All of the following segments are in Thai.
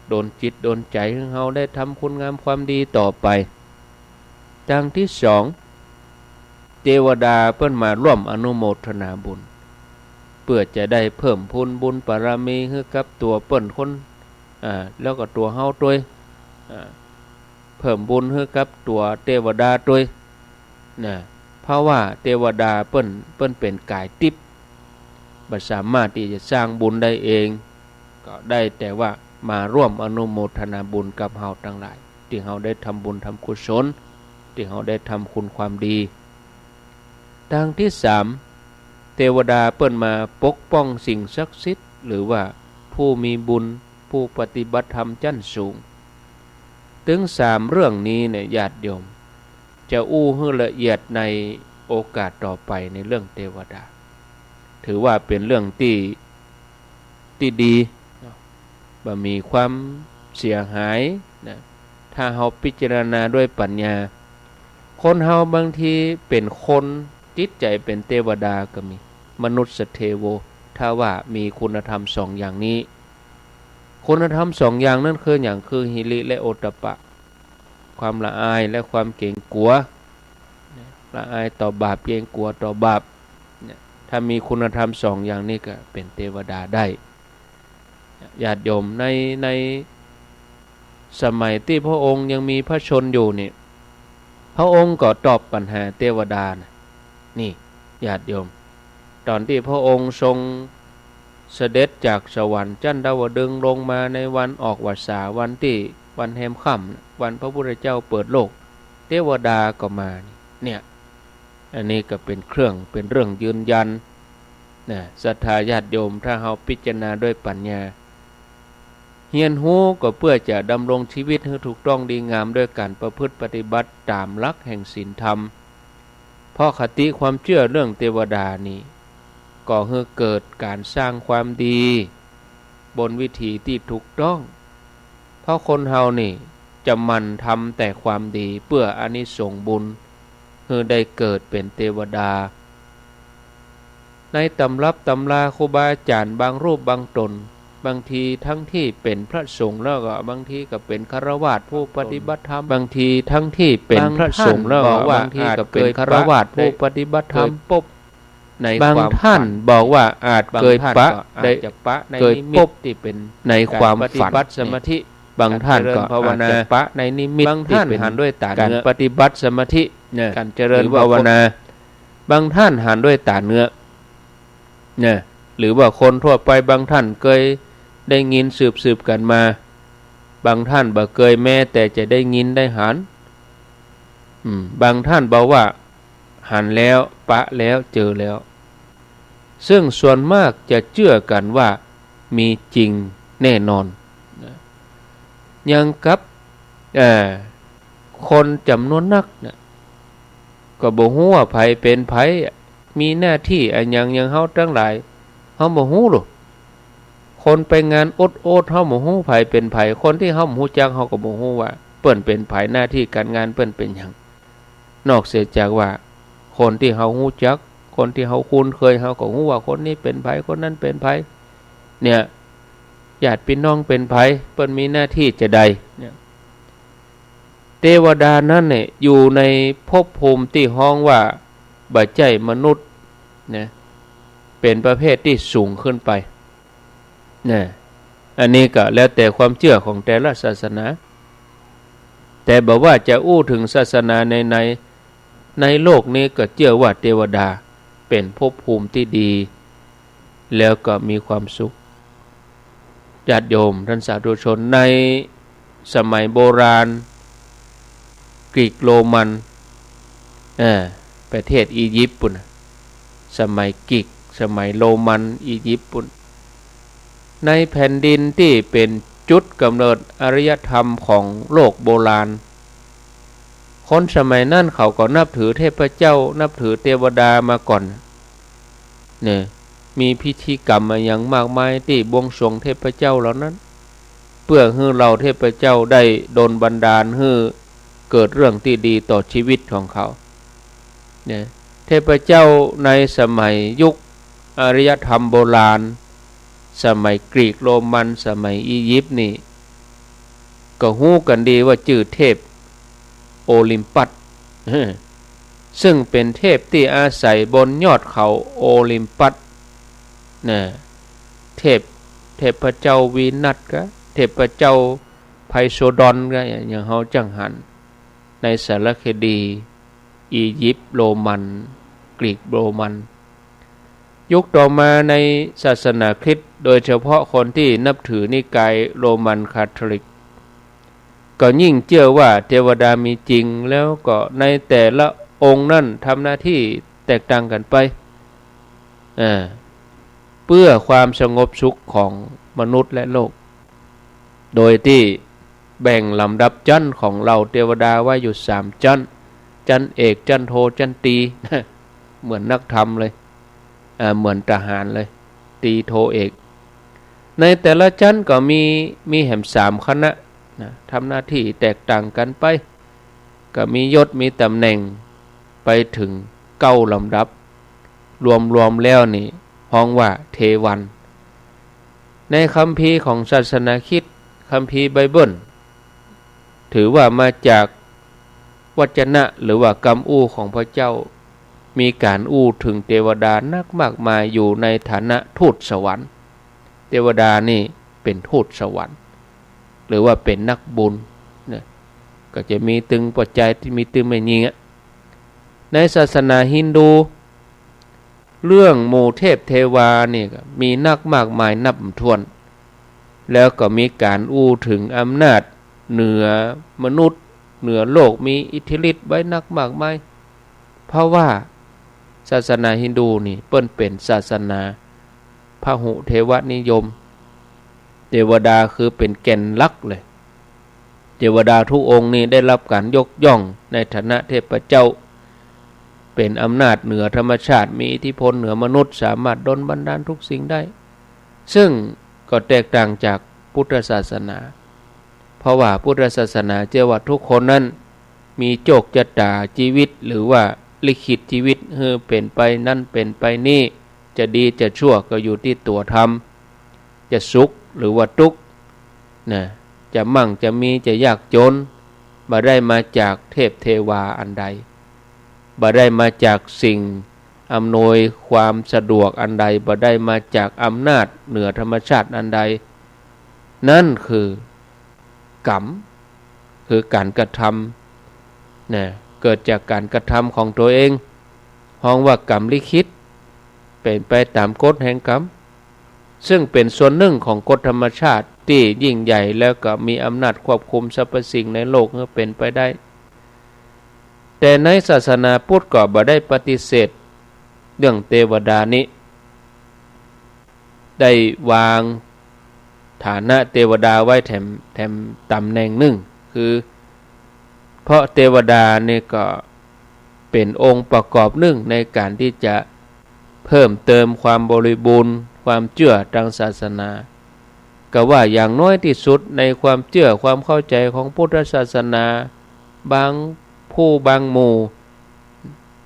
โดนจิตโดนใจของเราได้ทำคุณงามความดีต่อไปดังที่สองเทวดาเพิ่นมาร่วมอนุโมทนาบุญเพื่อจะได้เพิ่มพูนบุญบารมีให้กับตัวเปิ้นคนแล้วก็ตัวเฮาด้วยเพิ่มบุญให้กับตัวเทวดาด้วยนะเพราะว่าเทวดาเปิ้นเป็นกายทิพย์บ่สามารถที่จะสร้างบุญได้เองก็ได้แต่ว่ามาร่วมอนุโมทนาบุญกับเฮาทั้งหลายที่เฮาได้ทำบุญทำกุศลที่เฮาได้ทำคุณความดีดังที่สามเทวดาเปิ้นมาปกป้องสิ่งศักดิ์สิทธิ์หรือว่าผู้มีบุญผู้ปฏิบัติธรรมชั้นสูงถึงสามเรื่องนี้เนี่ยญาติโยมจะอู้ให้ละเอียดในโอกาสต่อไปในเรื่องเทวดาถือว่าเป็นเรื่องที่ดีบ่มีความเสียหายนะถ้าเฮาพิจารณาด้วยปัญญาคนเฮาบางทีเป็นคนจิตใจเป็นเทวดาก็มีมนุษย์เทโวถ้าว่ามีคุณธรรมสองอย่างนี้คุณธรรมสองอย่างนั้นคืออย่างคือหิริและโอตตัปปะความละอายและความเกรงกลัวละอายต่อบาปเกรงกลัวต่อบาปถ้ามีคุณธรรมสองอย่างนี้ก็เป็นเทวดาได้ญาติโยมในสมัยที่พระองค์ยังมีพระชนอยู่นี่พระองค์ก็ตอบปัญหาเทวดานี่ญาติโยมตอนที่พระองค์ทรงเสด็จจากสวรรค์ชั้นดาวดึงส์ลงมาในวันออกพรรษาวันแห่มค่ำวันพระพุทธเจ้าเปิดโลกเทวดาก็มาเนี่ยอันนี้ก็เป็นเรื่องยืนยันศรัทธาญาติโยมถ้าเราพิจารณาด้วยปัญญาเฮียนฮู้ก็เพื่อจะดำรงชีวิตให้ถูกต้องดีงามด้วยการประพฤติปฏิบัติตามหลักแห่งศีลธรรมเพราะคติความเชื่อเรื่องเทวดานี้ก่อให้เกิดการสร้างความดีบนวิธีที่ถูกต้องเพราะคนเฮานี่จะมันทำแต่ความดีเพื่ออานิสงส์บุญให้ได้เกิดเป็นเทวดาในตำรับตำราครูบาอาจารย์บางรูปบางตนบางทีทั้งที่เป็นพระสงฆ์แล้วก็บางทีก็เป็นฆราวาสผู้ปฏิบัติธรรมบางทีทั้งที่เป็นพระสงฆ์แล้วก็บางทีก็เป็นฆราวาสผู้ปฏิบัติธรรมบางท่านบอกว่าอาจเคยปะได้เคยพบที่เป็นในความฝันสมาธิบางท่านก็ภาวนาปะในนิมิตบางท่านหันด้วยตาการปฏิบัติสมาธิการเจริญภาวนาบางท่านหันด้วยตาเนื้อหรือว่าคนทั่วไปบางท่านเคยได้ยินสืบกันมาบางท่านบ่เคยแม้แต่จะได้ยินได้หันบางท่านบอกว่าหันแล้วปะแล้วเจอแล้วซึ่งส่วนมากจะเชื่อกันว่ามีจริงแน่นอนยังกับคนจำนวนนักก็บ่ฮู้ว่าไผเป็นไผมีหน้าที่อันยังเฮาทั้งหลายเฮาบ่ฮู้หรอกคนไปงานอดเฮาบ่ฮู้ไผเป็นไผคนที่เฮาบ่ฮู้จักเฮาก็บ่ฮู้ว่าเปิ้นเป็นไผหน้าที่การงานเปิ้นเป็นหยังนอกเสียจากว่าคนที่เฮาฮู้จักคนที่เฮาคุ้นเคยเฮาก็ฮู้ว่าคนนี้เป็นไผคนนั้นเป็นไผเนี่ยญาติพี่น้องเป็นไผเปิ้นมีหน้าที่จะใดเนี่ยเทวดานั้นเนี่ยอยู่ในภพภูมิที่ฮ้องว่าบ่ใช่มนุษย์นะเป็นประเภทที่สูงขึ้นไปนะอันนี้ก็แล้วแต่ความเชื่อของแต่ละศาสนาแต่บอกว่าจะอู้ถึงศาสนาในโลกนี้ก็เชื่อว่าเทวดาเป็นภพภูมิที่ดีแล้วก็มีความสุขญาติโยมท่านสาธุชนในสมัยโบราณกรีกโรมันประเทศอียิปต์ปุ่นสมัยกรีกสมัยโรมันอียิปต์ปุ่นในแผ่นดินที่เป็นจุดกำเนิดอารยธรรมของโลกโบราณคนสมัยนั้นเขาก็นับถือเทพเจ้านับถือเทวดามาก่อนเนี่ยมีพิธีกรรมอย่างมากมายที่บวงสรวงเทพเจ้าเหล่านั้นเพื่อให้เราเทพเจ้าได้ดลบันดาลให้เกิดเรื่องที่ดีต่อชีวิตของเขาเนี่ยเทพเจ้าในสมัยยุคอารยธรรมโบราณสมัยกรีกโรมันสมัยอียิปต์นี่ ก็ฮู้กันดีว่าชื่อเทพโอลิมปัสซึ่งเป็นเทพที่อาศัยบนยอดเขาโอลิมปัสนะเทพเจ้าวีนัสก็เทพเจ้าไพโซดอนก็อย่างเฮาจังหันในสารคดีอียิปต์โรมันกรีกโรมันยุคต่อมาในศาสนาคริสต์โดยเฉพาะคนที่นับถือนิกายโรมันคาทอลิกก็ยิ่งเชื่อว่าเทวดามีจริงแล้วก็ในแต่ละองค์นั่นทำหน้าที่แตกต่างกันไปเพื่อความสงบสุขของมนุษย์และโลกโดยที่แบ่งลำดับชั้นของเราเทวดาไว้อยู่3ชั้นชั้นเอกชั้นโทชั้นตรีเหมือนนักธรรมเลยเหมือนทหารเลยตรีโทเอกในแต่ละชั้นก็มีแห่ม3คณะทำหน้าที่แตกต่างกันไปก็มียศมีตำแหน่งไปถึง9ลำดับรวมแล้วนี่ฮ้องว่าเทวันในคัมภีร์ของศาสนาคริสต์คัมภีร์ไบเบิลถือว่ามาจากวจนะหรือว่ากำอู้ของพระเจ้ามีการอู้ถึงเทวดานักมากมายอยู่ในฐานะทูตสวรรค์เทวดานี่เป็นทูตสวรรค์หรือว่าเป็นนักบุญเนี่ยก็จะมีตึงปัจจัยที่มีตึงไม่ยิงในศาสนาฮินดูเรื่องหมู่เทพเทวานี่ก็มีนักมากมายนับไม่ถ้วนแล้วก็มีการอู้ถึงอำนาจเหนือมนุษย์เหนือโลกมีอิทธิฤทธิ์ไว้นักมากมายเพราะว่าศาสนาฮินดูนี่เปิ้นเป็นศาสนาพหุเทวนิยมเทวดาคือเป็นแก่นหลักเลยเทวดาทุกองค์นี่ได้รับการยกย่องในฐานะเทพเจ้าเป็นอำนาจเหนือธรรมชาติมีอิทธิพลเหนือมนุษย์สามารถดลบันดาลทุกสิ่งได้ซึ่งก็แตกต่างจากพุทธศาสนาเพราะว่าพุทธศาสนาเชื่อว่าทุกคนนั้นมีโชคชะตาชีวิตหรือว่าลิขิตชีวิตเป็นไปนั่นเป็นไปนี่จะดีจะชั่วก็อยู่ที่ตัวทำจะสุขหรือว่าทุกข์นะจะมั่งจะมีจะยากจนบ่ได้มาจากเทพเทวาอันใดบ่ได้มาจากสิ่งอำนวยความสะดวกอันใดบ่ได้มาจากอำนาจเหนือธรรมชาติอันใดนั่นคือกรรมคือการกระทำนะเกิดจากการกระทำของตัวเองฮ้องว่ากรรมลิขิตเป็นไปตามกฎแห่งกรรมซึ่งเป็นส่วนหนึ่งของกฎธรรมชาติที่ยิ่งใหญ่แล้วก็มีอำนาจควบคุมสรรพสิ่งในโลกให้เป็นไปได้แต่ในศาสนาพุทธก็บ่ได้ปฏิเสธเรื่องเทวดานี้ได้วางฐานะเทวดาไว้แถมตำแหน่งหนึ่งคือเพราะเทวดานี่ก็เป็นองค์ประกอบหนึ่งในการที่จะเพิ่มเติมความบริบูรณ์ความเชื่อทางศาสนาก็ว่าอย่างน้อยที่สุดในความเชื่อความเข้าใจของพุทธศาสนาบางผู้บางหมู่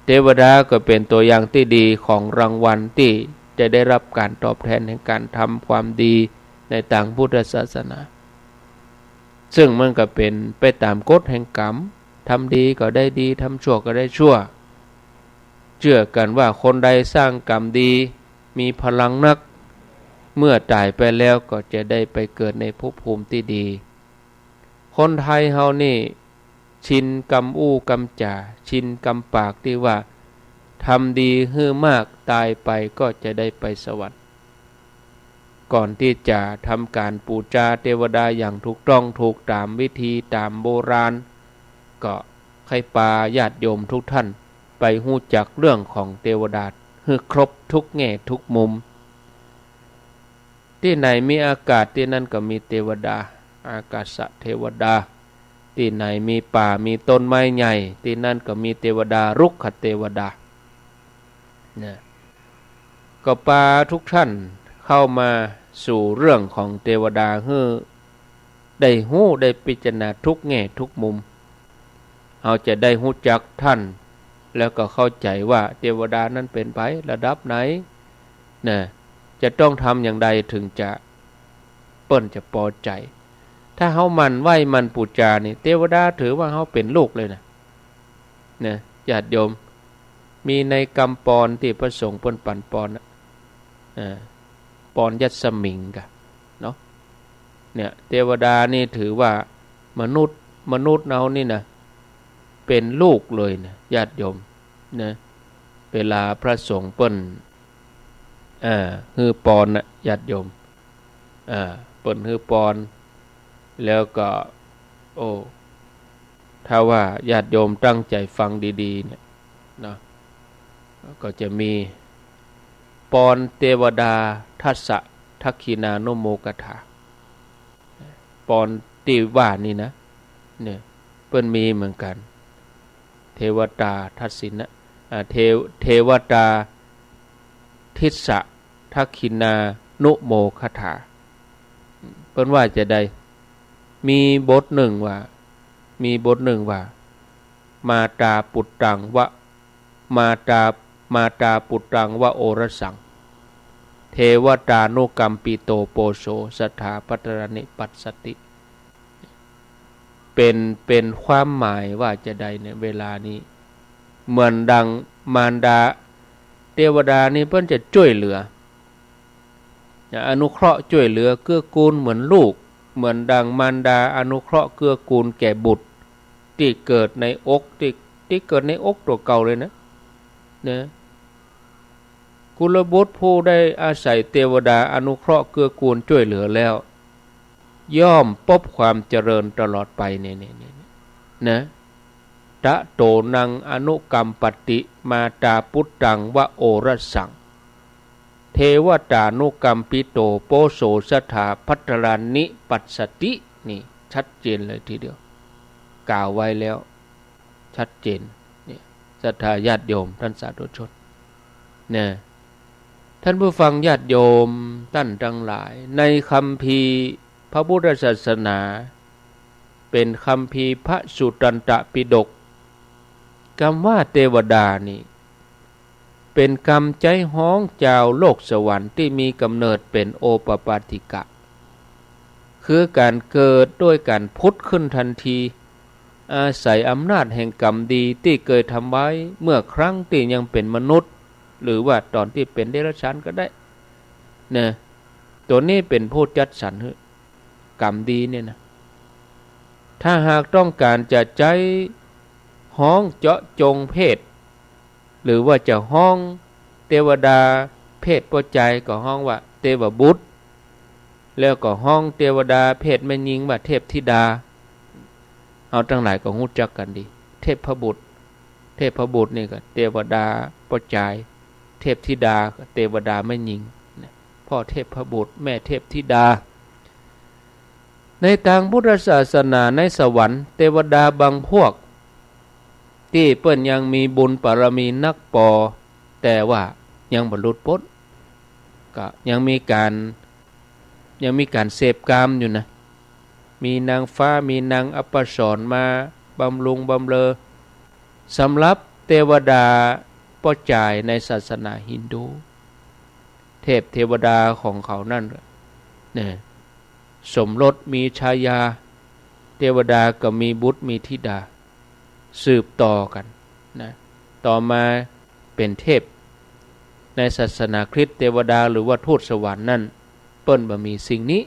เทวดาก็เป็นตัวอย่างที่ดีของรางวัลที่จะได้รับการตอบแทนแห่งการทำความดีในทางพุทธศาสนาซึ่งมันก็เป็นไปตามกฎแห่งกรรมทำดีก็ได้ดีทำชั่วก็ได้ชั่วเชื่อกันว่าคนใดสร้างกรรมดีมีพลังนักเมื่อตายไปแล้วก็จะได้ไปเกิดในภพภูมิที่ดีคนไทยเฮานี่ชินกรรมอู้กรรมจ่าชินกรรมปากที่ว่าทำดีให้มากตายไปก็จะได้ไปสวรรค์ก่อนที่จะทำการบูชาเทวดาอย่างถูกต้องถูกตามวิธีตามโบราณก็ให้ปาญาติโยมทุกท่านไปฮู้จักเรื่องของเทวดาให้ครบทุกแง่ทุกมุมที่ไหนมีอากาศที่นั่นก็มีเทวดาอากาศเทวดาที่ไหนมีป่ามีต้นไม้ใหญ่ที่นั่นก็มีเทวดารุกขเทวดาเนี่ยก็ปาทุกท่านเข้ามาสู่เรื่องของเทวดาให้ได้ฮู้ได้พิจารณาทุกแง่ทุกมุมเอาจะได้ฮู้จักท่านแล้วก็เข้าใจว่าเทวดานั้นเป็นไประดับไหนนะจะต้องทำอย่างใดถึงจะเปิ้นจะพอใจ ถ้าเฮามันไหว้มันปูจานี่เทวดาถือว่าเฮาเป็นลูกเลยนะญาติโยมมีในกำปอนที่พระสงฆ์เพิ่นปั่นปอนปอนยัสมิงกะเนาะเนี่ยเทวดานี่ถือว่ามนุษย์เรานี่นะเป็นลูกเลยนะญาติโยมนะเวลาพระสงฆ์เปิ้นฮือปอนนะญาติโยมเปิ้นฮือปอนแล้วก็โอ้ถ้าว่าญาติโยมตั้งใจฟังดีๆเนี่ยนะก็จะมีปอนเทวดาทัสสะทักขินานุโมกถาปอนที่ว่านี่นะเนี่ยเปิ้นมีเหมือนกันเทวตาทัสสินะเทวตาทิสสะทักขินานุโมคถาเปิ้นว่าจะได้มีบทหนึ่งว่ามาตาปุตตังวะมาตาปุตตังวะโอรสังเทวตานุกัมปิโตโปโสสัทธาปัตตรณิปัสสติเป็นความหมายว่าจะได้ในเวลานี้เหมือนดังมารดาเทวดานี่เพิ่นจะช่วยเหลืออนุเคราะห์ช่วยเหลือเกื้อกูลเหมือนลูกเหมือนดังมารดาอนุเคราะห์เกื้อกูลแก่บุตรที่เกิดในอกที่เกิดในอกตัวเก่าเลยนะกุลบุตรผู้ได้อาศัยเทวดาอนุเคราะห์เกื้อกูลช่วยเหลือแล้วย่อมพบความเจริญตลอดไปนะตะโตนังอนุกัมปติมาตาปุตตังวะโอรสังเทวตานุกัมปิโตโปโสสัทธาภัตตรานิปัสสตินี่ชัดเจนเลยทีเดียวกล่าวไว้แล้วชัดเจนเนี่ยศรัทธาญาติโยมท่านสาธุชนเนี่ยท่านผู้ฟังญาติโยมท่านทั้งหลายในคัมภีร์พระพุทธศาสนาเป็นคัมภีร์พระสุตตันตปิฎกคำว่าเทวดานี่เป็นคำใจฮ้องเจ้าโลกสวรรค์ที่มีกำเนิดเป็นโอปปาติกะคือการเกิดด้วยการพุทธขึ้นทันทีอาศัยอำนาจแห่งกรรมดีที่เคยทำไว้เมื่อครั้งที่ยังเป็นมนุษย์หรือว่าตอนที่เป็นเดรัจฉานก็ได้เนี่ยตัวนี้เป็นผู้จัดสรรกรรมดีเนี่ยนะถ้าหากต้องการจะใจฮ้องเจาะจงเพศหรือว่าจะห้องเทวดาเพศปัจจัยก็ห้องว่าเทวบุตรแล้วก็ห้องเทวดาเพศแม่หญิงว่าเทพธิดาเอาทั้งหลายก็รู้จักกันดีเทพบุตรนี่ก็เทวดาปัจจัยเทพธิดาก็เทวดาแม่หญิงพ่อเทพบุตรแม่เทพธิดาในทางพุทธศาสนาในสวรรค์เทวดาบางพวกที่เปิ้นยังมีบุญบารมีนักปอแต่ว่ายังบรรลุพ้นก็ยังมีการเสพกามอยู่นะมีนางฟ้ามีนางอัปสรมาบำรุงบำเรอสำหรับเทวดาป้อจ่ายในศาสนาฮินดูเทวดาของเขานั่นเนี่ยสมรสมีชายาเทวดาก็มีบุตรมีธิดาสืบต่อกันนะต่อมาเป็นเทพในศาสนาคริสต์เทวดาหรือว่าทูตสวรรค์นั่นเปิ้นบ่มีสิ่งนี้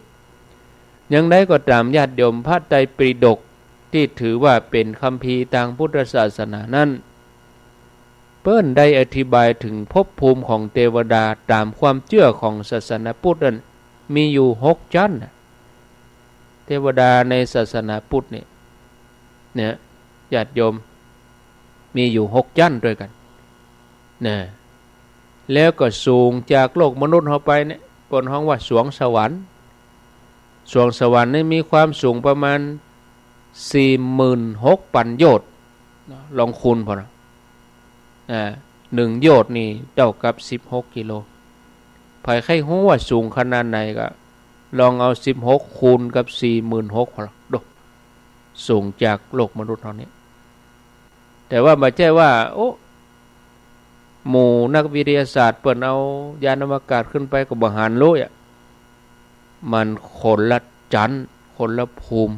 ยังได้ก็ตามญาติโยมพระไตรปิฎกที่ถือว่าเป็นคัมภีร์ทางพุทธศาสนานั้นเปิ้นได้อธิบายถึงภพภูมิของเทวดาตามความเชื่อของศาสนาพุทธนั้นมีอยู่6ชั้นเทวดาในศาสนาพุทธเนี่ยญาติโยมมีอยู่6ชั้นด้วยกันนะแล้วก็สูงจากโลกมนุษย์เข้าไปเนี่ยเปิ้นฮ้องว่าสวงสวรรค์นี่มีความสูงประมาณ 46,000 โยชน์ลองคูณพอนะ1 โยชน์นี่เท่ากับ16 กิโลไผใครฮู้ว่าสูงขนาดไหนก็ลองเอา16คูณกับ 46,000 พอดูสูงจากโลกมนุษย์เท่านี้แต่ว่าไม่ใช่ว่าโอ้หมู่นักวิทยาศาสตร์เปิ้นเอายานอวกาศขึ้นไปก็บ่หันรู้มันคนละชั้นค คนละภูมิ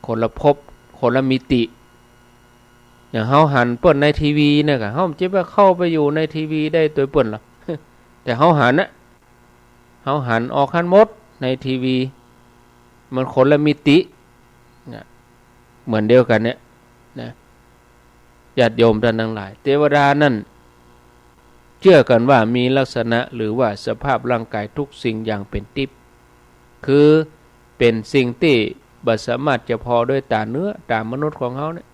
คนละภพคนละมิติอย่างเฮาหันเปิ้นในทีวีเนี่ยก็เฮาจะไปเข้าไปอยู่ในทีวีได้ตัวเปิ้นหรอ แต่เฮาหันนะเฮาหันออกหันหมดในทีวีมันคนละมิตินะเหมือนเดียวกันเนี่ยนะญาติโยมท่านทั้งหลายเทวดานั่นเชื่อกันว่ามีลักษณะหรือว่าสภาพร่างกายทุกสิ่งอย่างเป็นทิพย์คือเป็นสิ่งที่บ่สามารถจะพอด้วยตาเนื้อตามนุษย์ของเฮาเนี่ย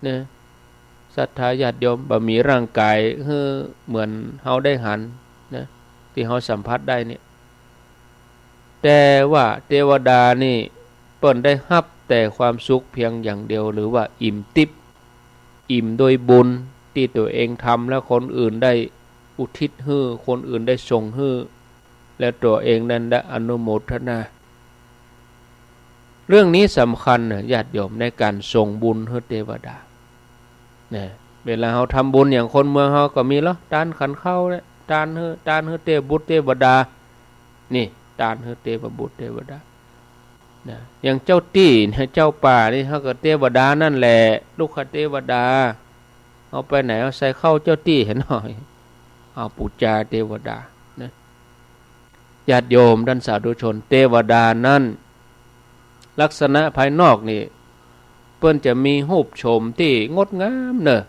นะศรัทธาญาติโยมบ่มีร่างกายเหมือนเฮาได้หันนะที่เฮาสัมผัสได้เนี่ยแต่ว่าเทวดานี่เปิ้นได้รับแต่ความสุขเพียงอย่างเดียวหรือว่าอิ่มทิพย์อิ่มโดยบุญที่ตัวเองทำแล้วคนอื่นได้อุทิศให้คนอื่นได้ส่งให้และตัวเองนั้นได้อนุโมทนาเรื่องนี้สำคัญนะญาติโยมในการส่งบุญให้เทวดาเนี่ยเวลาเราทำบุญอย่างคนเมืองเราก็มีแล้วทานขันเข้าเนี่ยทานให้เทพบุตรเทวดานี่ทานให้เทพบุตรเทวดานะอย่างเจ้าตี้เนี่ยเจ้าป่านี่เขาก็เทวดานั่นแหละลูกขเทวดาเอาไปไหนเอาใส่เข้าเจ้าตี้เห็นหน่อยเอาปูจาเทวดานะญาติโยมท่านสาธุชนเทวดานั้นลักษณะภายนอกนี่เปิ้นจะมีรูปโฉมที่งดงามเนอะ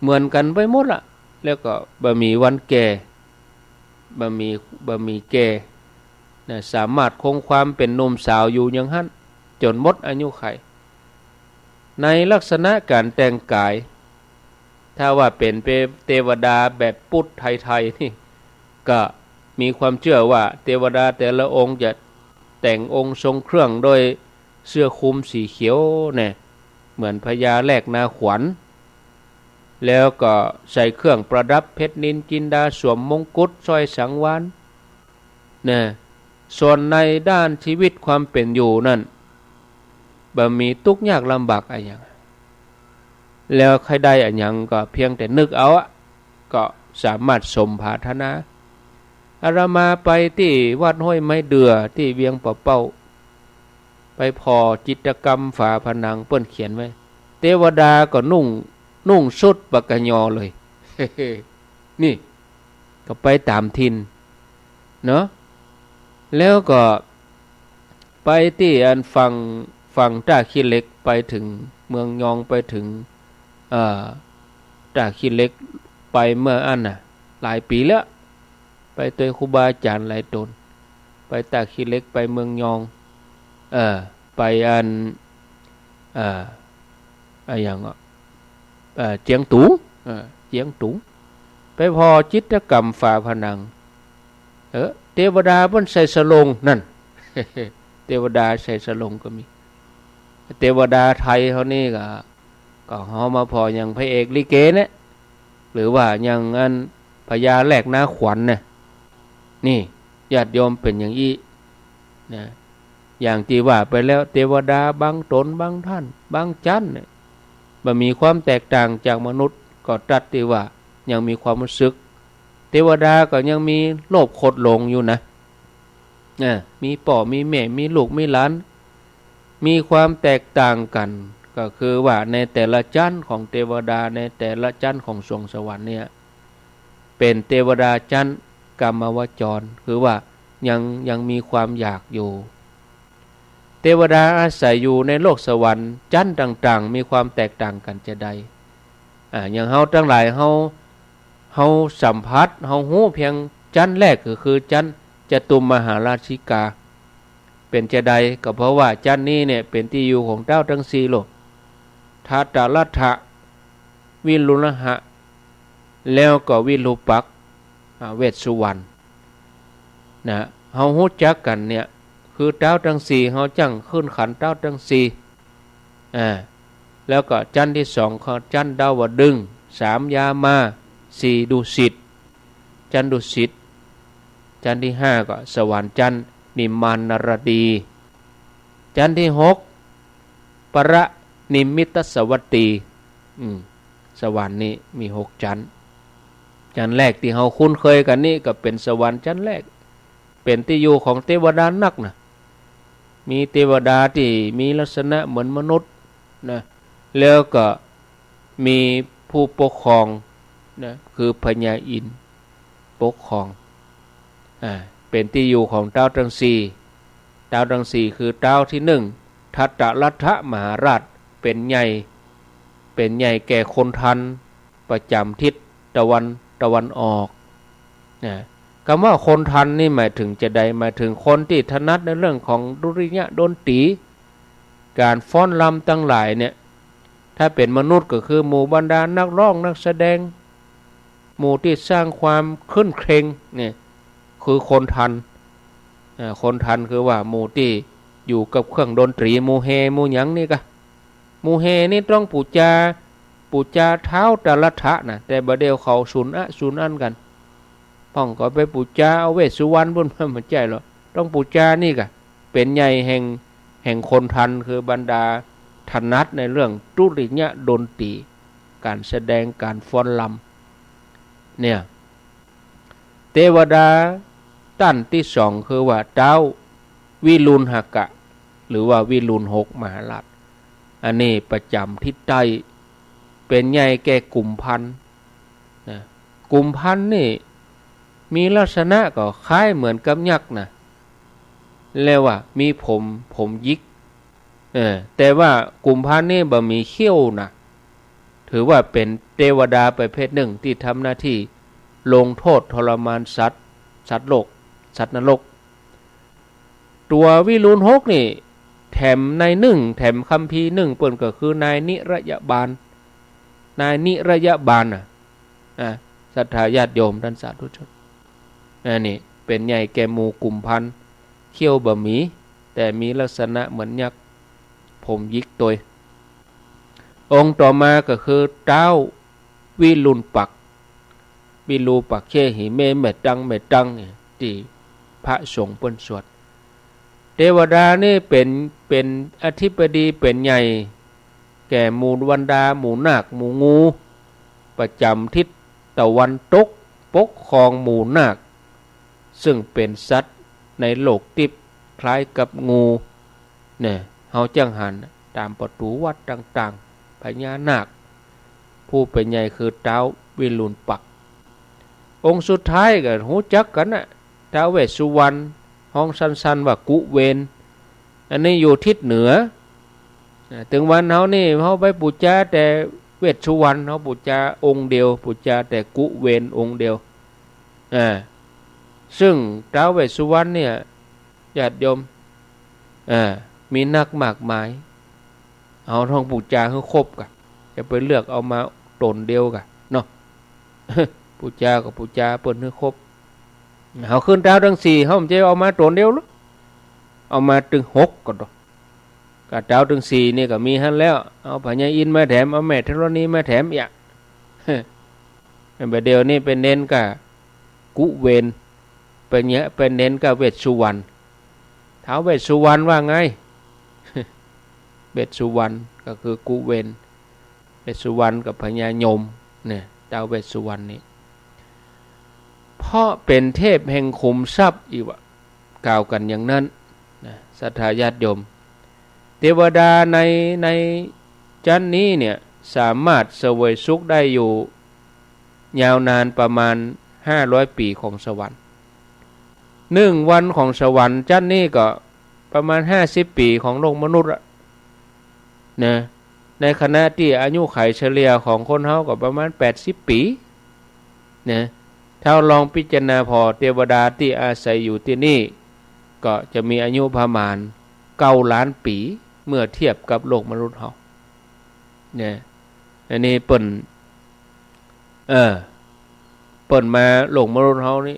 เหมือนกันไปหมดละแล้วก็บ่มีวันแก่บ่มีแก่นะสามารถคงความเป็นหนุ่มสาวอยู่อย่างนั้นจนหมดอายุไขในลักษณะการแต่งกายถ้าว่าเป็นเทวดาแบบพุทธไทยๆนี่ก็มีความเชื่อว่าเทวดาแต่ละองค์จะแต่งองค์ทรงเครื่องโดยเสื้อคลุมสีเขียวเนี่ยเหมือนพญาแลกนาขวัญแล้วก็ใส่เครื่องประดับเพชรนินจินดาสวมมงกุฎสร้อยสังวาลเนี่ยส่วนในด้านชีวิตความเป็นอยู่นั่นบ่มีทุกข์ยากลำบากอะไรอย่างแล้วใครได้อะไรอย่างก็เพียงแต่นึกเอาก็สามารถสมปรารถนาอาตมาไปที่วัดห้วยไม้เดือที่เวียงป่าเป้าไปพอจิตรกรรมฝาผนังเปิ้นเขียนไว้เทวดาก็นุ่งชุดปะกะยอเลย นี่ก็ไปตามทินเนาะแล้วก็ไปที่อันฝั่งท่าขี้เหล็กไปถึงเมืองยองไปถึงท่าขี้เหล็กไปเมื่ออันน่ะหลายปีแล้วไปโดยครูบาอาจารย์หลายตนไปตาขี้เหล็กไปเมืองยองไปอันอย่างเจียงตุงเจียงตุงไปพอจิตรกรรมฝาผนังเทวดาเพิ่นใส่สลงนั่น เทวดาใส่สลงก็มีเทวดาไทยเขานี่ก็เฮามาพออย่างพระเอกลิเกเนี่ยหรือว่าอย่างอันพญาแลกนาขวัญเนี่ยนี่ญาติโยมเป็นอย่างนี้นะอย่างที่ว่าไปแล้วเทวดาบางตนบางท่านบางชั้นเนี่ยมันมีความแตกต่างจากมนุษย์ก็ตรัสที่ว่ายังมีความรู้สึกเทวดาก็ยังมีโลภโคตรหลงอยู่นะมีพ่อมีแม่มีลูกมีหลานมีความแตกต่างกันก็คือว่าในแต่ละชั้นของเทวดาในแต่ละชั้นของสวงสวรรค์เนี่ยเป็นเทวดาชั้นกามวจรคือว่ายังมีความอยากอยู่เทวดาอาศัยอยู่ในโลกสวรรค์ชั้นต่างๆมีความแตกต่างกันจะใดอย่างเฮาทั้งหลายเฮาสัมผัสเฮาฮู้เพียงชั้นแรกก็คือชั้นจตุมมหาราชิกาเป็นจะใดก็เพราะว่าชั้นนี้เนี่ยเป็นที่อยู่ของเจ้าทั้ง4โลกทัตตลัทธะวิรุณหะแล้วก็วิรูปักษ์เวสสุวรรณนะเฮาฮู้จักกันเนี่ยคือเจ้าทั้ง4เฮาจังขึ้นขันเจ้าทั้ง4แล้วก็ชั้นที่2คือชั้นดาวดึงส์3ยามา4ดุสิตชั้นดุสิตชั้นที่5ก็สวรรค์ชั้นนิมมานรดีชั้นที่6ประนิมิตสวัตตีสวรรค์นี้มี6ชั้นชั้นแรกที่เฮาคุ้นเคยกันนี่ก็เป็นสวรรค์ชั้นแรกเป็นที่อยู่ของเทวดานักนะ มีเทวดาที่มีลักษณะเหมือนมนุษย์นะแล้วก็มีผู้ปกครองนะคือพญาอินทร์ปกครองเป็นที่อยู่ของเท้าทั้งสี่เท้าทั้งสี่คือเท้าที่หนึ่งทัตตรัฐมหาราชเป็นใหญ่แก่คนทันประจำทิศตะวันออกนะคำว่าคนทันนี่หมายถึงจะใดหมายถึงคนที่ถนัดในเรื่องของดุริยะดนตรีการฟ้อนรำตั้งหลายเนี่ยถ้าเป็นมนุษย์ก็คือหมู่บรรดานักร้องนักแสดงหมู่ที่สร้างความขึ้นเครงเนี่ยคือคนทันคนทันคือว่าหมู่ที่อยู่กับเครื่องดนตรีหมู่เฮหมู่หยังนี่กะหมู่เฮนี่ต้องปูจาเท้าแต่ละทะนะแต่บะเดียวเขาศูนย์อันกันป้องก็ไปปูจาเอาเวสสุวรรณบนมันใจหรอต้องปูจานี่กะเป็นใหญ่แห่งคนทันคือบรรดาถนัดในเรื่องดุริยะดนตรีการแสดงการฟ้อนรำเนี่ยเทวดาตั้นที่สองคือว่าเจ้าวิรุณหกะหรือว่าวิรุณหกมหาราชอันนี้ประจำทิศใต้เป็นใหญ่แก่กลุ่มพันนะกลุ่มพันนี่มีลักษณะก็คล้ายเหมือนกับยักษ์นะแล้วว่ามีผมยิกแต่ว่ากลุ่มพันนี่บ่มีเขี้ยวนะถือว่าเป็นเทวดาประเภทหนึ่งที่ทำหน้าที่ลงโทษทรมานสัตว์โลกสัตว์นรกตัววิรุณหกนี่แถมในหนึ่งแถมคัมภีร์หนึ่งเปิ่นก็คือนายนิรยบาลศรัทธาญาติโยมท่านสาธุชนนี่เป็นใหญ่แก่หมู่กลุ่มพันเขี้ยวบะหมี่แต่มีลักษณะเหมือนยักษ์ผมยิกตัวองค์ต่อมาก็คือเท้าวิรุณปักเชหิเมตังที่พระสงฆ์เปิ้นสวดเทวดานี่เป็นอธิปดีเป็นใหญ่แก่หมู่วันดาหมู่นาคหมู่งูประจำทิศตะวันตกปกครองหมู่นาคซึ่งเป็นสัตว์ในโลกทิพย์คล้ายกับงูเนี่ยเฮาจังหันตามประตูวัดต่างๆพญานาคผู้เป็นใหญ่คือเท้าวิรุณปักองค์สุดท้ายก็รู้จักกันน่ะท้าวเวสสุวรรณห้องสั้นๆว่ากุเวนอันนี้อยู่ทิศเหนือถึงวันเฮานี่เฮาไปบูชาแต่เวสสุวรรณเฮาบูชาองค์เดียวบูชาแต่กุเวนองค์เดียวซึ่งท้าวเวสสุวรรณเนี่ยญาติโยมมีนักมากมายเอาท่องบูชาให้ครบกะจะไปเลือกเอามาตนเดียวกะเนาะบูชากับบูชาเปิ้นให้ครบเฮาขึ้นดาวทั้ง4เฮาบ่จะเอามาตนเดียวหรอเอามาถึง6ก็ดอกกะดาวถึง4นี่ก็มีหั่นแล้วเอาพญาอินทร์มาแถมเอาแม่ธรณีมาแถมอีกบัดเดี๋ยวนี้เป็นเน้นกะกุเวนเป็นเน้นกะเวสสุวรรณท้าวเวสสุวรรณว่าไงเวสสุวรรณก็คือกุเวนเวสสุวรรณกับพญายมเนี่ยท้าวเวสสุวรรณนี่เพราะเป็นเทพแห่งขุมทรัพย์อีกว่ากล่าวกันอย่างนั้นศรัทธาญาติโยมเทวดาในจันนี้เนี่ยสามารถเสวยสุขได้อยู่ยาวนานประมาณ500 ปีของสวรรค์1 วันของสวรรค์จันนี้ก็ประมาณ50 ปีของโลกมนุษย์นะในขณะที่อายุขัยเฉลี่ยของคนเฮาก็ประมาณ80 ปีนะถ้าลองพิจารณาพอเทวดาที่อาศัยอยู่ที่นี่ก็จะมีอายุประมาณ9 ล้านปีเมื่อเทียบกับโลกมนุษย์เฮาเนี่ยอันนี้เปิ้นมาโลกมนุษย์เฮานี่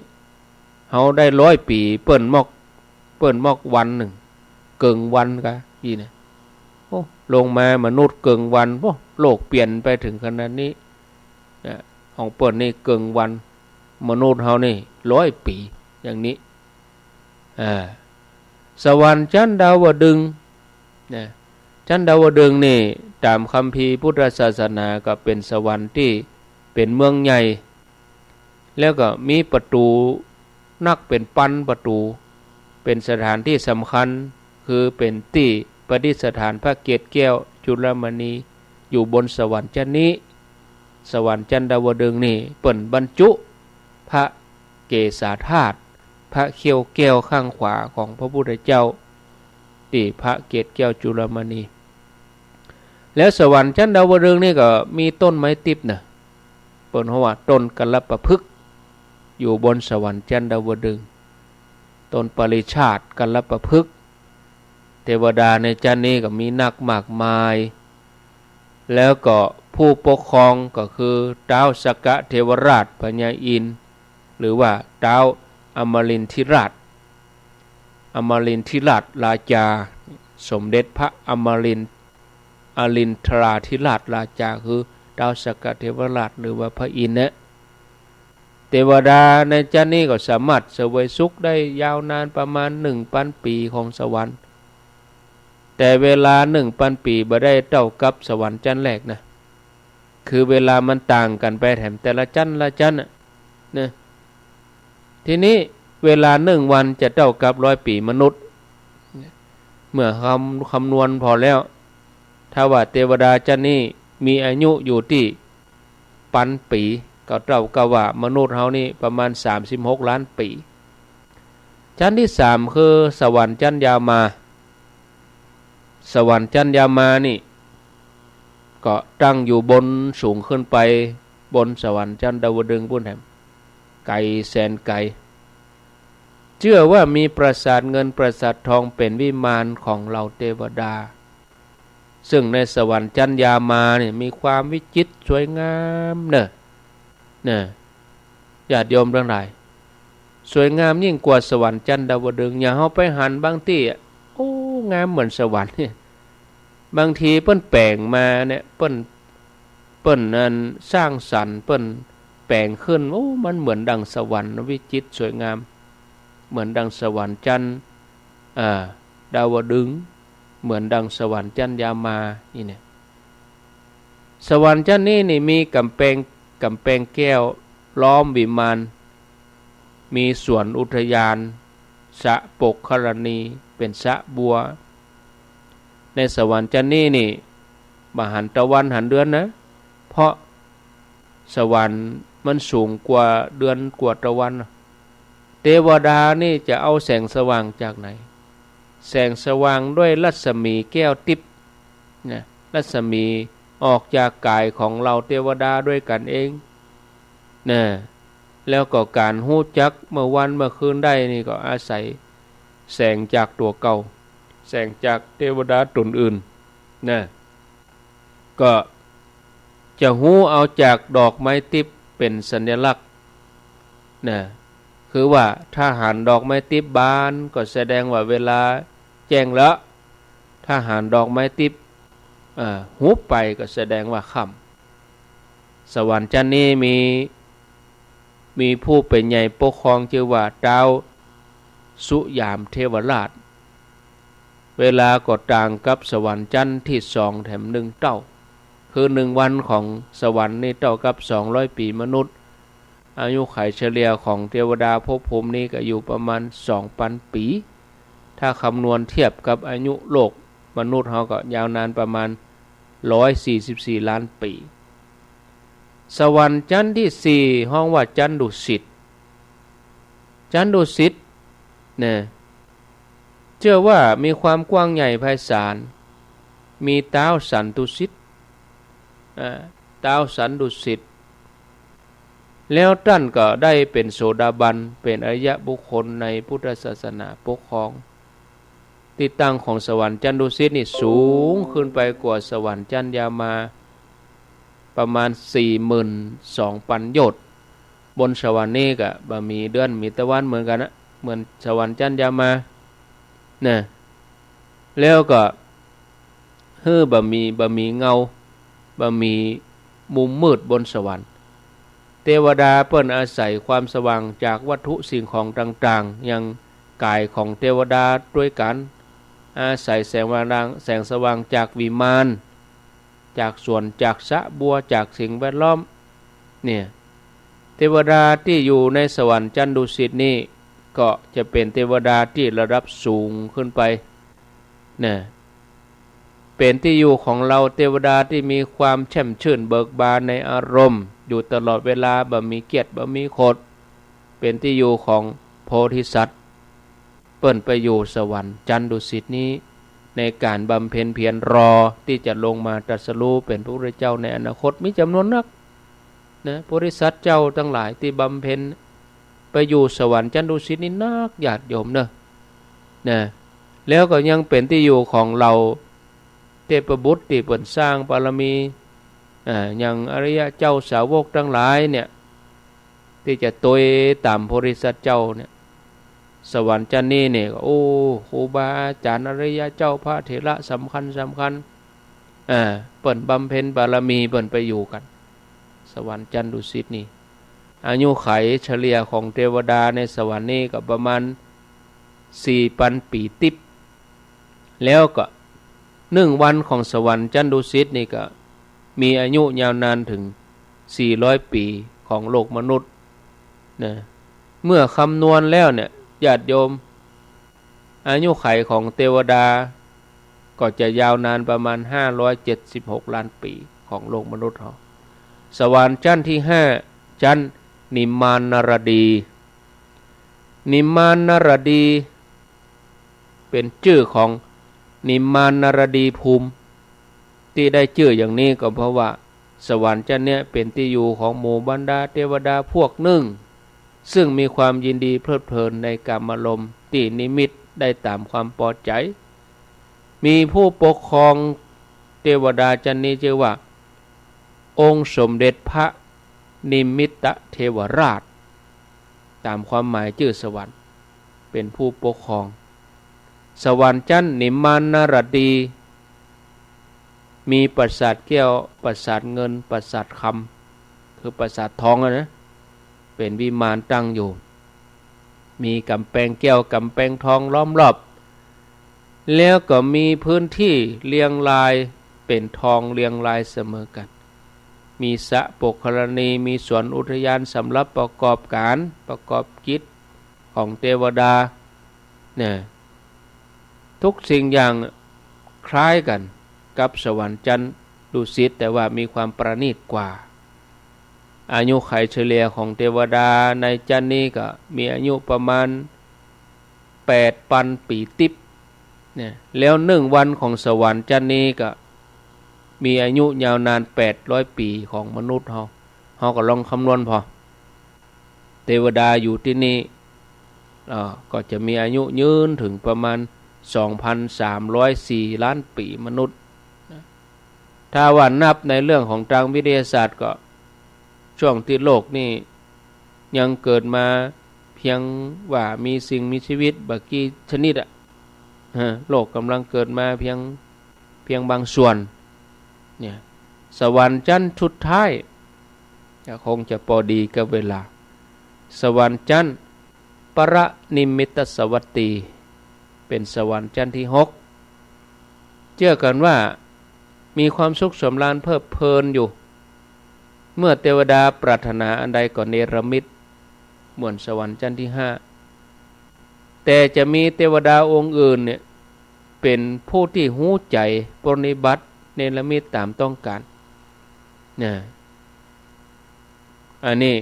เฮาได้100 ปีเปิ้นมอกวันหนึ่งเกิงวันกะอีเนี่ยโอ้ลงมามนุษย์เกิงวันโอ้โลกเปลี่ยนไปถึงขนาดนี้ของเปิ้นนี่เกิงวันมนุษย์เฮานี่100 ปีอย่างนี้สวรรค์ชั้นดาวดึงส์ชั้นดาวดึงส์นี่ตามคัมภีร์พุทธศาสนาก็เป็นสวรรค์ที่เป็นเมืองใหญ่แล้วก็มีประตูนักเป็นปันประตูเป็นสถานที่สำคัญค คือเป็นที่ประดิษฐานพระเกศแก้วจุลมณีอยู่บนสวรรค์ชั้นนี้สวรรค์ชั้นดาวดึงส์นี่เปิ่นบรรจุพระเกศาธาตุพระเขี้ยวแก้วข้างขวาของพระพุทธเจ้าที่พระเกศแก้วจุลมณีแล้วสวรรค์ชั้นดาวดึงส์นี่ก็มีต้นไม้ติบนะเปิ่นว่าต้นกัลปพฤกษ์อยู่บนสวรรค์ชั้นดาวดึงส์ต้นปริชาติกัลปพฤกษ์เทวดาในชั้นนี้ก็มีนักมากมายแล้วก็ผู้ปกครองก็คือท้าวสกะเทวราชพญาอินทร์หรือว่าท้าวอมรินทราชราชาสมเด็จพระอรินทราธิราชราชาคือท้าวสกะเทวราชหรือว่าพระอินทร์เนี่ยเทวดาในชั้นนี้ก็สามารถเสวยสุขได้ยาวนานประมาณ 1,000 ปีของสวรรค์แต่เวลา 1,000 ปีบ่ได้เท่ากับสวรรค์ชั้นแรกนะคือเวลามันต่างกันไปแถมแต่ละชั้นละชั้นนะทีนี้เวลา1 วันจะเท่ากับ100 ปีมนุษย์เมื่อคำนวณพอแล้วถ้าว่าเทวดาชั้นนี้มีอายุอยู่ที่1,000 ปีก็เท่ากับว่ามนุษย์เฮานี่ประมาณ36 ล้านปีชั้นที่3คือสวรรค์ชั้นยามาสวรรค์ชั้นยามานี่ก็ตั้งอยู่บนสูงขึ้นไปบนสวรรค์ชั้นดาวดึงส์พุ่นแหมไกลแสนไกลเชื่อว่ามีปราสาทเงินปราสาททองเป็นวิมานของเหล่าเทวดาซึ่งในสวรรค์ชั้นยามาเนี่ยมีความวิจิตรสวยงามเนอะญาติโยมทั้งหลายสวยงามยิ่งกว่าสวรรค์ชั้นดาวดึงส์อย่าเฮาไปหันบางที่โอ้งามเหมือนสวรรค์เนี่ยบางทีเปิ้นแปลงมาเนี่ยเปิ้นนั้นสร้างสรรค์เปิ้นแปลงขึ้นโอ้มันเหมือนดังสวรรค์วิจิตรสวยงามเหมือนดังสวรรค์ชั้นดาวดึงส์เหมือนดังสวรรค์ชั้นยามานี่เนี่ยสวรรค์ชั้นนี้นี่มีกำแพงแก้วล้อมวิมานมีสวนอุทยานสระปกครณีเป็นสระบัวในสวรรค์ชั้นนี้นี่มหันตะวันหันเดือนนะเพราะสวรรค์มันสูงกว่าเดือนกว่าตะวันเทวดานี่จะเอาแสงสว่างจากไหนแสงสว่างด้วยรัศมีแก้วทิพย์นะรัศมีออกจากกายของเราเทวดาด้วยกันเองนะแล้วก็การหู้จักเมื่อวันเมื่อคืนได้นี่ก็อาศัยแสงจากตัวเก่าแสงจากเทวดาตนอื่นนะก็จะหู้เอาจากดอกไม้ทิพย์เป็นสัญลักษณ์นะคือว่าถ้าหันดอกไม้ทิพย์บานก็แสดงว่าเวลาแจ้งแล้วถ้าหันดอกไม้ทิพย์หุบไปก็แสดงว่าค่ำสวรรค์ชั้นนี้มีผู้เป็นใหญ่ปกครองชื่อว่าท้าวสุยามเทวราชเวลาก็ต่างกับสวรรค์ชั้นที่2แถม1 เท่าคือ1 วันของสวรรค์นี่เท่ากับ200 ปีมนุษย์อายุขัยเฉลี่ยของเทวดาภพภูมินี้ก็อยู่ประมาณ 2,000 ปีถ้าคำนวณเทียบกับอายุโลกมนุษย์เฮาก็ยาวนานประมาณ144 ล้านปีสวรรค์ชั้นที่4ห้องว่าชั้นดุสิตเนี่ยเชื่อว่ามีความกว้างใหญ่ไพศาลมีท้าวสันตุสิตท้าวสันตุสิตแล้วท่านก็ได้เป็นโสดาบันเป็นอริยบุคคลในพุทธศาสนาปกครองที่ตั้งของสวรรค์ชั้นดุสิตนี่สูงขึ้นไปกว่าสวรรค์ชั้นยามาประมาณ 42,000 โยชน์บนสวรรค์นี้ก็บ่มีเดือนมีตะวันเหมือนกันนะเหมือนสวรรค์ชั้นยามานะแล้วก็บ่มีเงาบ่มีมุมมืดบนสวรรค์เทวดาเปิ้นอาศัยความสว่างจากวัตถุสิ่งของต่างๆยังกายของเทวดาด้วยกันอาศัยแสงสว่างจากวิมานจากสวนจากสระบัวจากสิ่งแวดล้อมเนี่ยเทวดาที่อยู่ในสวรรค์ชั้นดุสิตนี่ก็จะเป็นเทวดาที่ระดับสูงขึ้นไป เนี่ยเป็นที่อยู่ของเราเทวดาที่มีความแช่มชื่นเบิกบานในอารมณ์อยู่ตลอดเวลาบ่มีเกียรติบ่มีโคดเป็นที่อยู่ของโพธิสัตว์เปิ้นไปอยู่สวรรค์จันทดุสิตนี้ในการบำเพ็ญเพียรรอที่จะลงมาตรัสรู้เป็นพระพุทธเจ้าในอนาคตมีจำนวนนักนะโพธิสัตว์เจ้าทั้งหลายที่บำเพ็ญไปอยู่สวรรค์จันทดุสิตนี้นักญาติโยมเนอะนะแล้วก็ยังเป็นที่อยู่ของเราเทพบุตรที่เปิ่นสร้างบารมีอย่างอริยเจ้าสาวกทั้งหลายเนี่ยที่จะตวยตามโพธิสัตว์เจ้าเนี่ยสวรรค์จันนี้เนี่ยโอ้ครูบาอาจารย์อริยเจ้าพระเถระสำคัญเปิ่นบำเพ็ญบารมีเปิ่นไปอยู่กันสวรรค์จันทดุสิตนี่อายุไขเฉลี่ยของเทวดาในสวรรค์นี้ก็ประมาณ 4,000 ปีติบแล้วก็1 วันของสวรรค์จันทดุสิตนี่ก็มีอายุยาวนานถึง400 ปีของโลกมนุษย์นะเมื่อคำนวณแล้วเนี่ยญาติโยมอายุไขของเทวดาก็จะยาวนานประมาณ576 ล้านปีของโลกมนุษย์เราสวรรค์ชั้นที่5ชั้นนิมมานนรดีนิมมานนรดีเป็นชื่อของนิมมานนรดีภูมิที่ได้ชื่ออย่างนี้ก็เพราะว่าสวรรค์ชั้นเนี้ยเป็นที่อยู่ของหมู่บรรดาเทวดาพวกหนึ่งซึ่งมีความยินดีเพลิดเพลินในกามารมณ์ที่นิมิตได้ตามความพอใจมีผู้ปกครองเทวดาชั้นนี้ชื่อว่าองค์สมเด็จพระนิมิตเทวราชตามความหมายชื่อสวรรค์เป็นผู้ปกครองสวรรค์ชั้นนิมมานนรดีมีปราสาทแก้วปราสาทเงินปราสาทคำคือปราสาททองนะเป็นวิมานตั้งอยู่มีกำแพงแก้วกำแพงทองล้อมรอบแล้วก็มีพื้นที่เรียงรายเป็นทองเรียงรายเสมอกันมีสระปกรณีมีสวนอุทยานสำหรับประกอบการประกอบกิจของเทวดาเนี่ยทุกสิ่งอย่างคล้ายกันกับสวรรค์จันทดุสิตแต่ว่ามีความประณีตกว่าอายุไขเฉลี่ยของเทวดาในจันนี้ก็มีอายุประมาณ 8,000 ปีติบเนี่ยแล้ว1 วันของสวรรค์จันนี้ก็มีอายุยาวนาน800 ปีของมนุษย์เราก็ลองคำนวณพอเทวดาอยู่ที่นี่ก็จะมีอายุยืนถึงประมาณ 2,304 ล้านปีมนุษย์ถ้าว่านับในเรื่องของทางวิทยาศาสตร์ก็ช่วงที่โลกนี่ยังเกิดมาเพียงว่ามีสิ่งมีชีวิตบางกี่ชนิดโลกกำลังเกิดมาเพียงบางส่วนเนี่ยสวรรค์ชั้นสุดท้ายคงจะพอดีกับเวลาสวรรค์ชั้นปรนิมมิตสวัตตีเป็นสวรรค์ชั้นที่6เชื่อกันว่ามีความสุขสำราญเพลิดเพลินอยู่เมื่อเทวดาปรารถนาอันใดก็เนรมิตเหมือนสวรรค์ชั้นที่5แต่จะมีเทวดาองค์อื่นเนี่ยเป็นผู้ที่หู้ใจปรนิบัติเนรมิตตามต้องการนะอันนี้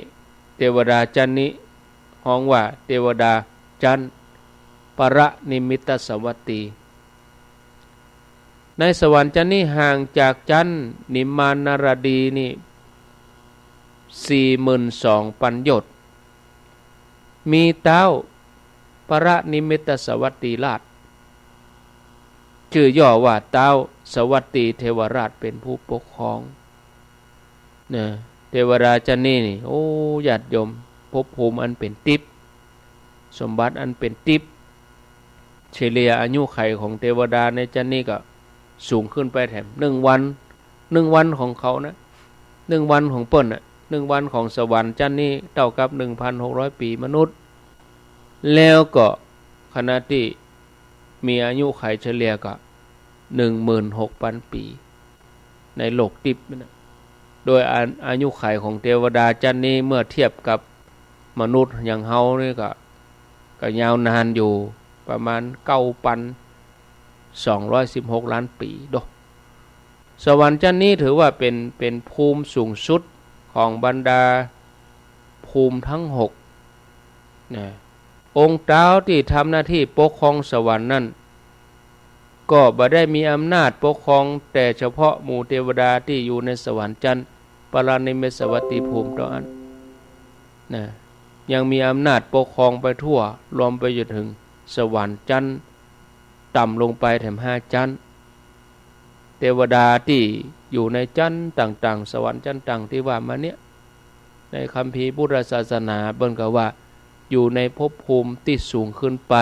เทวดาชั้นนี้ฮ้องว่าเทวดาชั้นปรนิมมิตสวัตตีในสวรรค์ชั้นนี้ห่างจากชั้นนิมมานนรดีนี่ 42,000 โยชน์มีเต้าปรนิมมิตสวัตตีราชชื่อย่อว่าเต้าสวัตตีเทวราชเป็นผู้ปกครองเนี่ยเทวราชนี่โอ้ญาติโยมภพภูมิอันเป็นทิพย์สมบัติอันเป็นทิพย์เฉลี่ยอายุไขของเทวดาในจันนี้ก็สูงขึ้นไปแถม1 วันของเขานะ1 วันของเปิ้นน่ะ1 วันของสวรรค์จันนี้เท่ากับ 1,600 ปีมนุษย์แล้วก็ขณะที่มีอายุไขเฉลี่ยก็ 16,000 ปีในโลกทิพย์นะโดยอายุไขของเทวดาจันนี้เมื่อเทียบกับมนุษย์อย่างเฮานี่ก็ยาวนานอยู่ประมาณ 216 ล้านปีโดสวรรค์ชั้นนี้ถือว่าเป็นภูมิสูงสุดของบรรดาภูมิทั้ง6นะองค์เท้าที่ทำหน้าที่ปกครองสวรรค์นั่นก็บ่ได้มีอำนาจปกครองแต่เฉพาะหมู่เทวดาที่อยู่ในสวรรค์ชั้นปรานิมิตสวัสดิภูมิเท่านั้นนะยังมีอำนาจปกครองไปทั่วรวมไปจนถึงสวรรค์ชั้นต่ำลงไปแถม5ชั้นเทวดาที่อยู่ในชั้นต่างๆสวรรค์ชั้นต่างที่ว่ามาเนี้ยในคัมภีร์พุทธศาสนาเบิ่งก็ว่าอยู่ในภพภูมิที่สูงขึ้นไป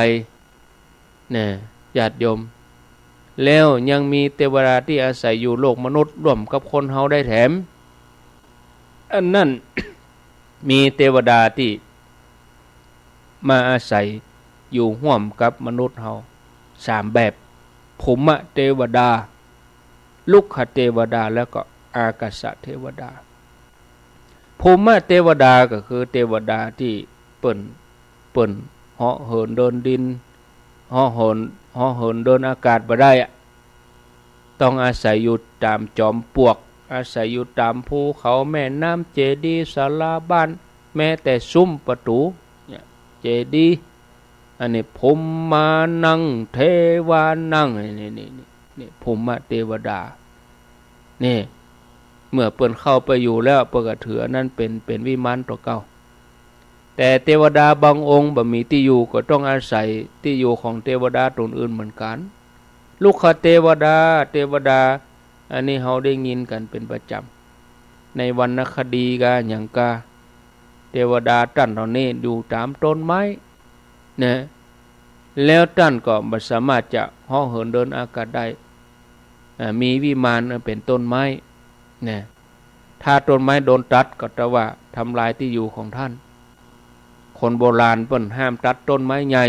นะญาติโยมแล้วยังมีเทวดาที่อาศัยอยู่โลกมนุษย์ร่วมกับคนเฮาได้แถมอันนั้น มีเทวดาที่มาอาศัยอยู่ร่วมกับมนุษย์เฮา3แบบภูมิเทวดาลุกขเทวดาแล้วก็อากาศเทวดาภูมิเทวดาก็คือเทวดาที่เปิ้นเหาะเหินเดินดินเหาะเหินเดินอากาศบ่ได้ต้องอาศัยอยู่ตามจอมปลวกอาศัยอยู่ตามภูเขาแม่น้ำเจดีย์ศาลาบ้านแม้แต่ซุ้มประตูเนี่ยเจดีย์อันนี้ภูมินังเทวานังนี่ภูมิเทวดานี่เมื่อเปิ้นเข้าไปอยู่แล้วเปิ้นก็ถือนั่นเป็นวิมานตัวเก่าแต่เทวดาบางองค์บ่มีที่อยู่ก็ต้องอาศัยที่อยู่ของเทวดาตนอื่นเหมือนกันลูกขเทวดาอันนี้เฮาได้ยินกันเป็นประจำในวรรณคดีกะหยังกะเทวดาท่านเหล่านี้อยู่ตามต้นไม้นะแล้วท่านก็บ่สามารถจะเหาะเหินเดินอากาศได้มีวิมานเป็นต้นไม้นะถ้าต้นไม้โดนตัดก็จะว่าทำลายที่อยู่ของท่านคนโบราณเพิ่นห้ามตัดต้นไม้ใหญ่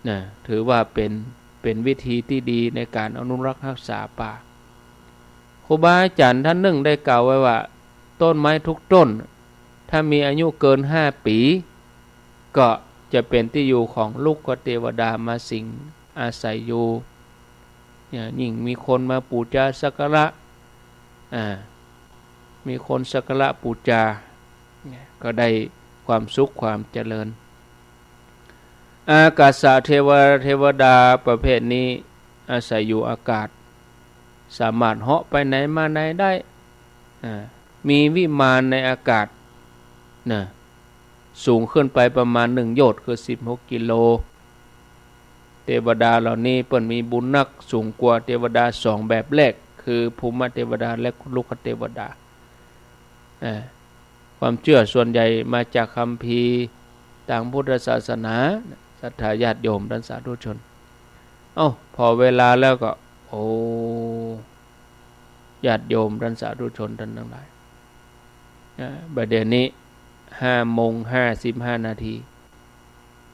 นะถือว่าเป็นวิธีที่ดีในการอนุรักษ์รักษาป่าครูบาอาจารย์ท่านหนึ่งได้กล่าวไว้ว่าต้นไม้ทุกต้นถ้ามีอายุเกิน5 ปีก็จะเป็นที่อยู่ของลูกเทวดามาสิงอาศัยอยู่ยิ่งมีคนมาบูชาสักการะมีคนสักการะบูชาก็ได้ความสุขความเจริญอากาศเทวดาประเภทนี้อาศัยอยู่อากาศสามารถเหาะไปไหนมาไหนได้มีวิมานในอากาศนะสูงขึ้นไปประมาณ1 โยชน์คือ16 กิโลเทวดาเหล่านี้เปิ้นมีบุญนักสูงกว่าเทวดา2แบบแรกคือภูมิเทวดาและลุกขเทวดาความเชื่อส่วนใหญ่มาจากคัมภีร์ทางพุทธศาสนาศรัทธาญาติโยมท่านสาธุชนพอเวลาแล้วก็ญาติโยมท่านสาธุชนท่านทั้งหลายบัดเดี๋ยวนี้5:55 นาที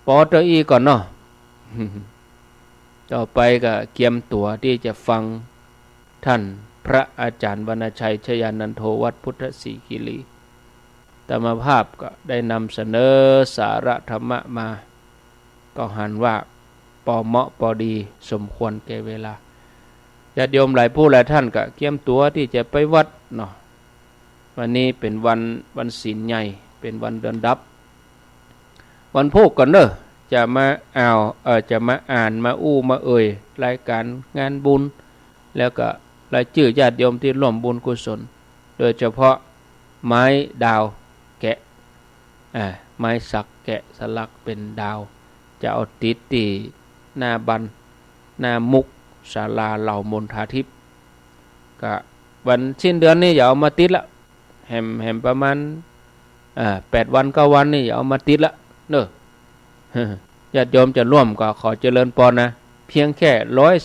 ปอตัวอีก่อนเนาะ ต่อไปก็เกียมตัวที่จะฟังท่านพระอาจารย์วรรณชัยชยานันโทวัดพุทธศรีคีรีธรรมภาพก็ได้นำเสนอสาระธรรมะมาก็หันว่าพอเหมาะพอดีสมควรแก่เวลาญาติโยมหลายผู้หลายท่านก็เกียมตัวที่จะไปวัดเนาะวันนี้เป็นวันศีลใหญ่เป็นวันเดือนดับวันพุธก่อนเด้อจะมาจะมาอ่านมามารายการงานบุญแล้วก็รายชื่อญาติโยมที่ร่วมบุญกุศลโดยเฉพาะไม้ดาวแกะไม้สักแกะสลักเป็นดาวจะเอาติดที่หน้าบันหน้ามุกศาลาเหล่ามนทาทิพย์ก็วันสิ้นเดือนนี้อย่าเอามาติดละแหมประมาณ8 วัน9 วันนี่อย่าเอามาติดละเนอะญาติโยมจะร่วมก็ขอเจริญพรนะเพียงแค่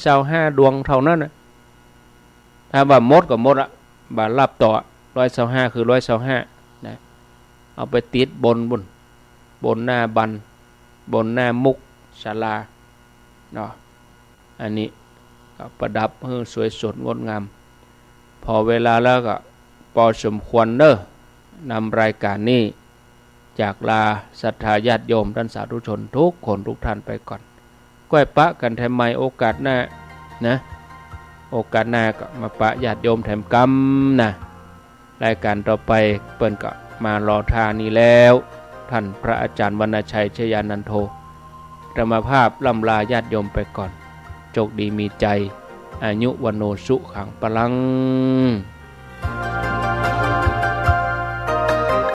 125 ดวงเท่านั้นนะถ้าว่าหมดก็หมดละบาทรับต่อ125คือ125นะเอาไปติดบนหน้าบันบนหน้ามุกศาลาเนาะอันนี้ก็ประดับให้สวยสดงดงามพอเวลาแล้วก็พอสมควรเด้อนำรายการนี้จากลาศรัทธาญาติโยมท่านสาธุชนทุกคนทุกท่านไปก่อน ก้อยปะกันแถมใหม่โอกาสหน้านะโอกาสหน้าก็มาปะญาติโยมแถมกำนะรายการต่อไปเปิ้นก็มารอทานี้แล้วท่านพระอาจารย์วรรณชัยชยานันโทธรรมภาพล่ำลาญาติโยมไปก่อนโชคดีมีใจอายุวันโนสุขังปลัง